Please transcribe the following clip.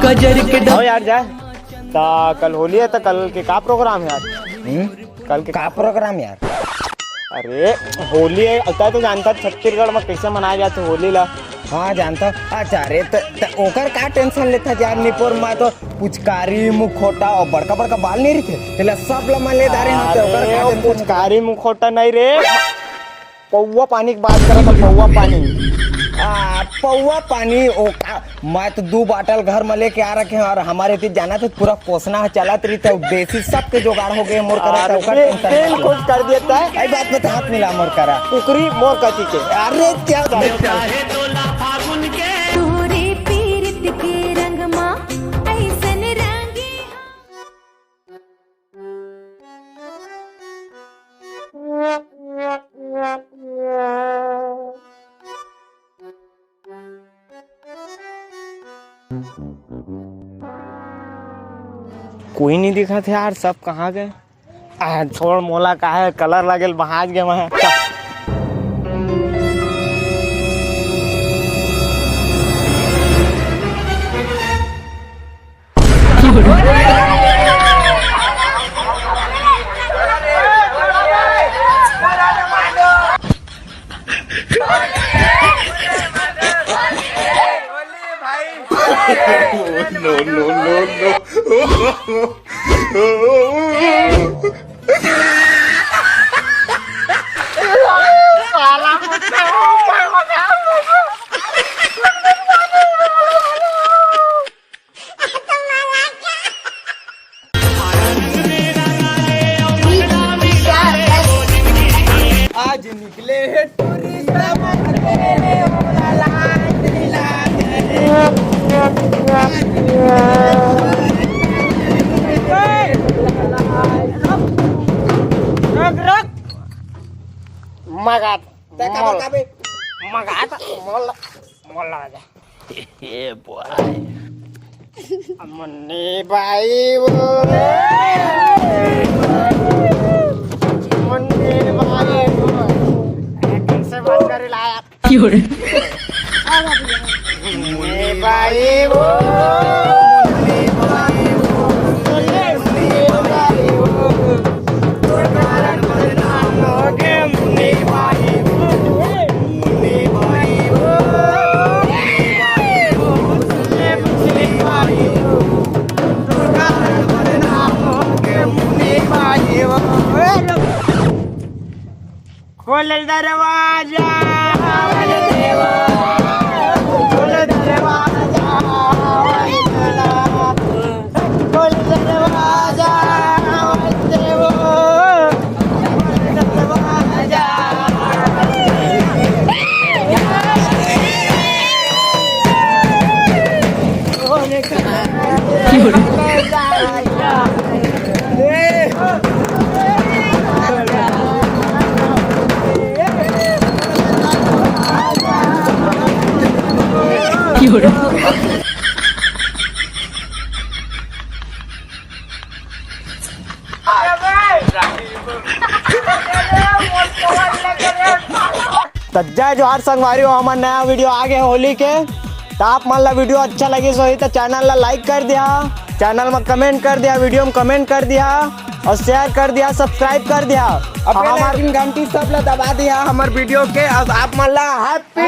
कजर के आओ यार जा ता कल होली है तो कल के का प्रोग्राम है यार? कल के का प्रोग्राम यार? अरे होली है आता तो जानता छत्तीसगढ़ में कैसे मनाया जाता होली ला। हाँ जानता। अच्छा रे ओकर का टेंशन लेता यार? निपुर में तो पुचकारी मुखोटा और बड़का बड़का बाल नहीं रहते तेला सब लमा ले दारे हाथ ओकर का पुचकारी मुखोटा नहीं रे, पौवा पानी की बात कर पौवा पानी। पौवा पानी ओ का मैं तो 2 बाटल घर में लेके आ रखे हैं और हमारे इतनी जाना तो पूरा पोसना है चला तरी तो देसी सब के जुगाड़ हो गए मोर करा तो टेंशन कुछ कर देता है। आई बात में हाथ मिला मोर करा कुकरी मोर कती के अरे क्या तोरे पीरत के रंग मा ऐसन रंगी कोई नहीं दिखा थे यार, सब कहाँ गए? छोड़ मोला का है कलर लगेल बहाज गए वहाँ। No, no, no, no. आज निकले हैं मगात टूरिस्ट मगात मोला जा ये बॉय मन्नी भाई वो मन्नी भाई कैसे बात कर लाया मन्नी भाई वो खोल दरवाजा खोल दरवाजा खोल दरवाजा जय जोहार संगवारी हो, हमारा नया वीडियो आ गया होली के। तो आप मान ला वीडियो अच्छा लगे सो तो चैनल ला लाइक कर दिया, चैनल में कमेंट कर दिया, वीडियो में कमेंट कर दिया और शेयर कर दिया, सब्सक्राइब कर दिया, हमारी घंटी सब ला दबा दिया हमारे वीडियो के। अब आप मान ला हैप्पी